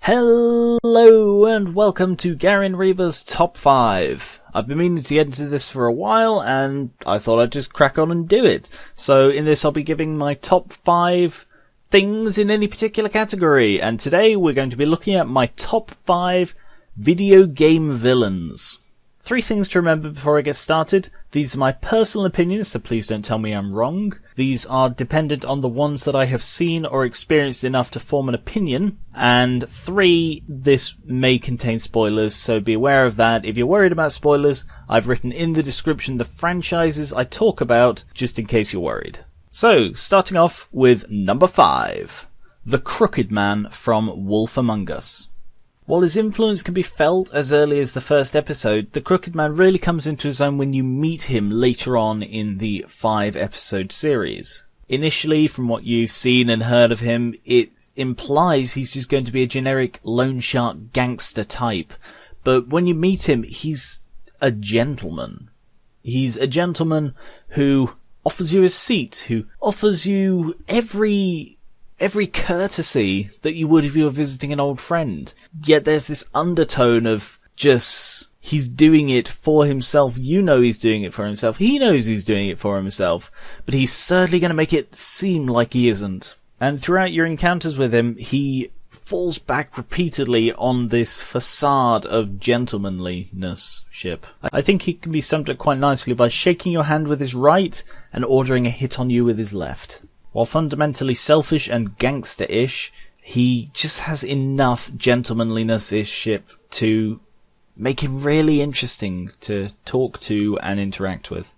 Hello and welcome to Gar1onriva's Top 5. I've been meaning to get into this for a while and I thought I'd just crack on and do it. So in this I'll be giving my top 5 things in any particular category, and today we're going to be looking at my top 5 video game villains. 3 things to remember before I get started. These are my personal opinions, so please don't tell me I'm wrong. These are dependent on the ones that I have seen or experienced enough to form an opinion. And 3, this may contain spoilers, so be aware of that. If you're worried about spoilers, I've written in the description the franchises I talk about, just in case you're worried. So, starting off with number 5. The Crooked Man from Wolf Among Us. While his influence can be felt as early as the first episode, the Crooked Man really comes into his own when you meet him later on in the 5-episode series. Initially, from what you've seen and heard of him, it implies he's just going to be a generic loan shark gangster type. But when you meet him, he's a gentleman. He's a gentleman who offers you a seat, who offers you every courtesy that you would if you were visiting an old friend. Yet there's this undertone of just, he's doing it for himself. You know he's doing it for himself. He knows he's doing it for himself. But he's certainly going to make it seem like he isn't. And throughout your encounters with him, he falls back repeatedly on this facade of gentlemanliness-ship. I think he can be summed up quite nicely by shaking your hand with his right and ordering a hit on you with his left. While fundamentally selfish and gangster-ish, he just has enough gentlemanliness-ish-ship to make him really interesting to talk to and interact with.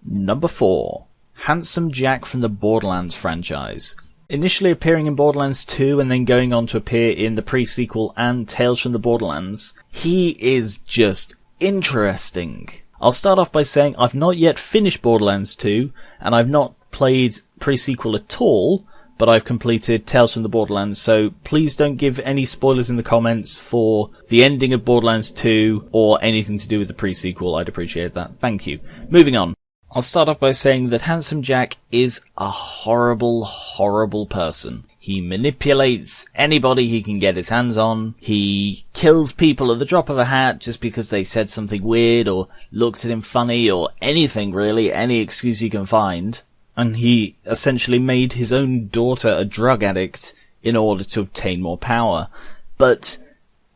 Number 4. Handsome Jack from the Borderlands franchise. Initially appearing in Borderlands 2 and then going on to appear in the pre-sequel and Tales from the Borderlands, he is just interesting. I'll start off by saying I've not yet finished Borderlands 2, and I've not played pre-sequel at all, but I've completed Tales from the Borderlands, so please don't give any spoilers in the comments for the ending of Borderlands 2 or anything to do with the pre-sequel. I'd appreciate that. Thank you. Moving on. I'll start off by saying that Handsome Jack is a horrible, horrible person. He manipulates anybody he can get his hands on. He kills people at the drop of a hat just because they said something weird or looked at him funny or anything really, any excuse he can find. And he essentially made his own daughter a drug addict in order to obtain more power. But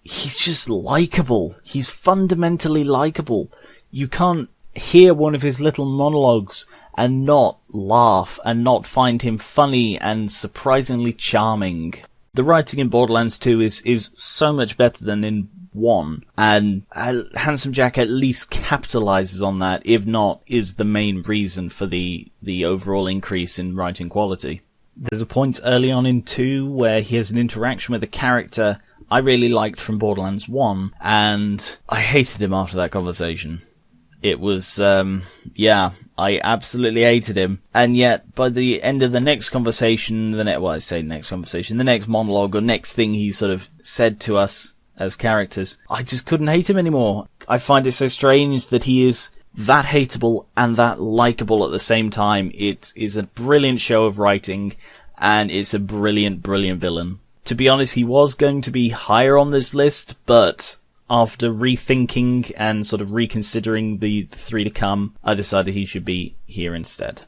he's just likable. He's fundamentally likable. You can't hear one of his little monologues and not laugh and not find him funny and surprisingly charming. The writing in Borderlands 2 is so much better than in 1, and Handsome Jack at least capitalizes on that, if not is the main reason for the overall increase in writing quality. There's a point early on in 2 where he has an interaction with a character I really liked from Borderlands 1, and I hated him after that conversation. It was, I absolutely hated him. And yet, by the end of the next conversation, the next monologue or next thing he sort of said to us as characters, I just couldn't hate him anymore. I find it so strange that he is that hateable and that likable at the same time. It is a brilliant show of writing, and it's a brilliant, brilliant villain. To be honest, he was going to be higher on this list, but after rethinking and sort of reconsidering the 3 to come, I decided he should be here instead.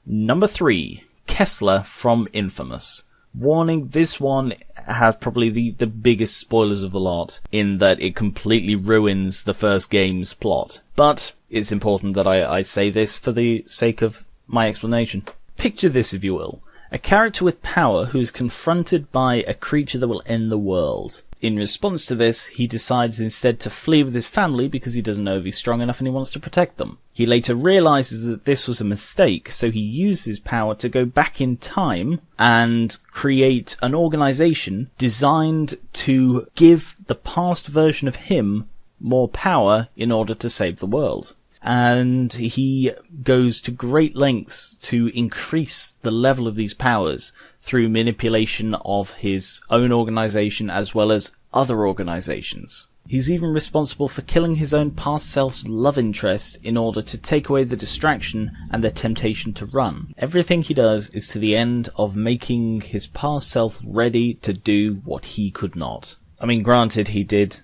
Number 3, Kessler from Infamous. Warning, this one has probably the biggest spoilers of the lot, in that it completely ruins the first game's plot. But it's important that I say this for the sake of my explanation. Picture this, if you will. A character with power who's confronted by a creature that will end the world. In response to this, he decides instead to flee with his family because he doesn't know if he's strong enough and he wants to protect them. He later realizes that this was a mistake, so he uses his power to go back in time and create an organization designed to give the past version of him more power in order to save the world. and he goes to great lengths to increase the level of these powers through manipulation of his own organization as well as other organizations. He's even responsible for killing his own past self's love interest in order to take away the distraction and the temptation to run. Everything he does is to the end of making his past self ready to do what he could not. I mean, granted, he did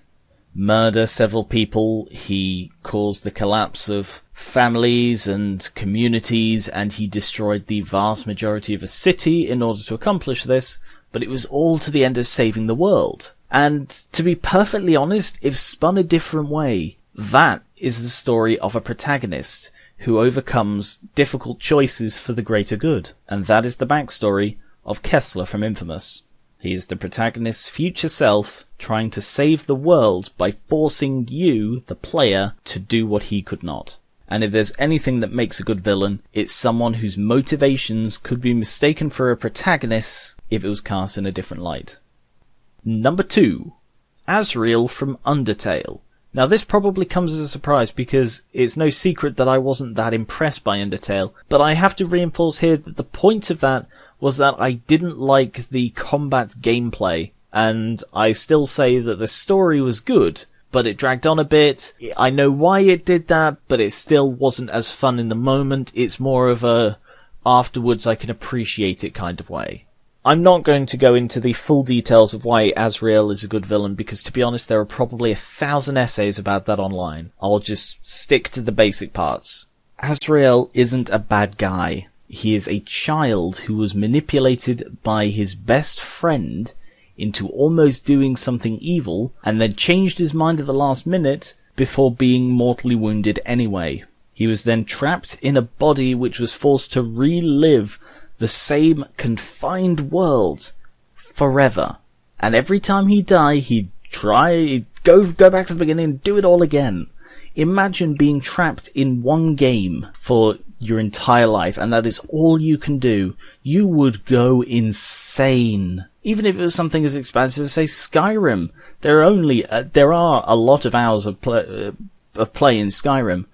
murder several people, he caused the collapse of families and communities, and he destroyed the vast majority of a city in order to accomplish this, but it was all to the end of saving the world. And to be perfectly honest, if spun a different way, that is the story of a protagonist who overcomes difficult choices for the greater good. And that is the backstory of Kessler from Infamous. He is the protagonist's future self trying to save the world by forcing you, the player, to do what he could not. And if there's anything that makes a good villain, it's someone whose motivations could be mistaken for a protagonist if it was cast in a different light. Number 2. Azrael from Undertale. Now this probably comes as a surprise because it's no secret that I wasn't that impressed by Undertale, but I have to reinforce here that the point of that was that I didn't like the combat gameplay, and I still say that the story was good, but it dragged on a bit. I know why it did that, but it still wasn't as fun in the moment. It's more of a afterwards I can appreciate it kind of way. I'm not going to go into the full details of why Azrael is a good villain, because to be honest there are probably 1,000 essays about that online. I'll just stick to the basic parts. Azrael isn't a bad guy. He is a child who was manipulated by his best friend into almost doing something evil, and then changed his mind at the last minute before being mortally wounded anyway. He was then trapped in a body which was forced to relive the same confined world forever. And every time he'd die, he'd go back to the beginning and do it all again. Imagine being trapped in one game for your entire life, and that is all you can do. You would go insane. Even if it was something as expansive as, say, Skyrim. There are a lot of hours of play in Skyrim,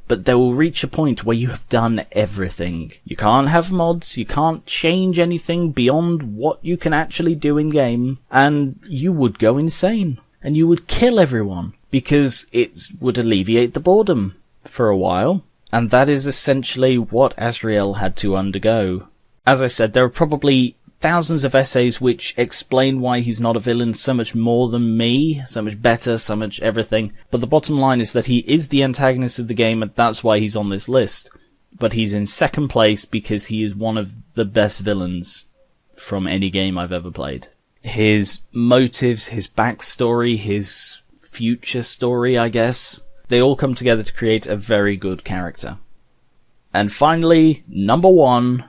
but they will reach a point where you have done everything. You can't have mods, you can't change anything beyond what you can actually do in game, and you would go insane. And you would kill everyone, because it would alleviate the boredom for a while. And that is essentially what Azrael had to undergo. As I said, there are probably thousands of essays which explain why he's not a villain so much more than me, so much better, so much everything. But the bottom line is that he is the antagonist of the game, and that's why he's on this list. But he's in second place because he is one of the best villains from any game I've ever played. His motives, his backstory, his future story, I guess, they all come together to create a very good character. And finally, number 1,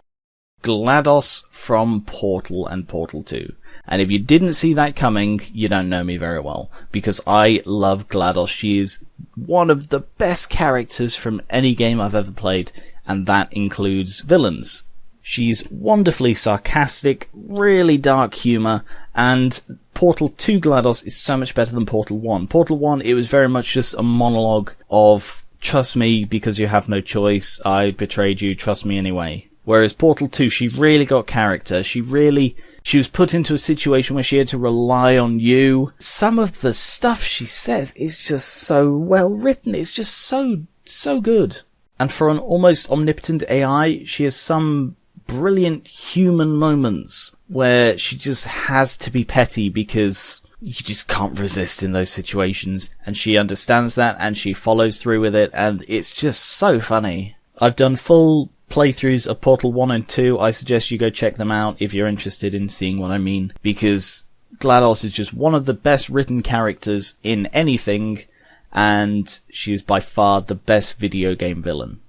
GLaDOS from Portal and Portal 2. And if you didn't see that coming, you don't know me very well, because I love GLaDOS. She is one of the best characters from any game I've ever played, and that includes villains. She's wonderfully sarcastic, really dark humour, and Portal 2 GLaDOS is so much better than Portal 1. Portal 1, it was very much just a monologue of, trust me because you have no choice, I betrayed you, trust me anyway. Whereas Portal 2, she really got character. She was put into a situation where she had to rely on you. Some of the stuff she says is just so well written. It's just so good. And for an almost omnipotent AI, she has some brilliant human moments where she just has to be petty because you just can't resist in those situations. And she understands that and she follows through with it, and it's just so funny. I've done full playthroughs of Portal 1 and 2. I suggest you go check them out if you're interested in seeing what I mean, because GLaDOS is just one of the best written characters in anything, and she is by far the best video game villain.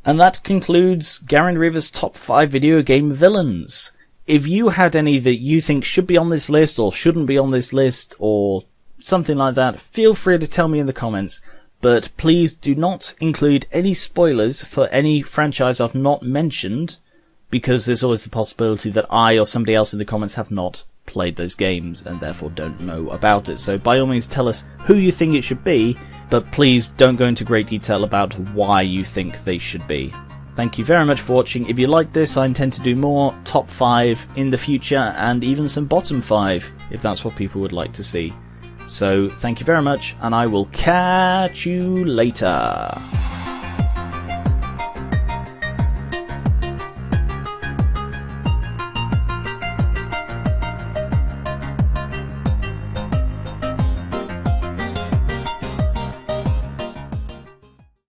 And that concludes Gar1onriva's top 5 video game villains. If you had any that you think should be on this list or shouldn't be on this list or something like that, feel free to tell me in the comments. But please do not include any spoilers for any franchise I've not mentioned, because there's always the possibility that I or somebody else in the comments have not played those games and therefore don't know about it. So by all means tell us who you think it should be, but please don't go into great detail about why you think they should be. Thank you very much for watching. If you like this, I intend to do more top 5 in the future, and even some bottom 5 if that's what people would like to see. So thank you very much, and I will catch you later.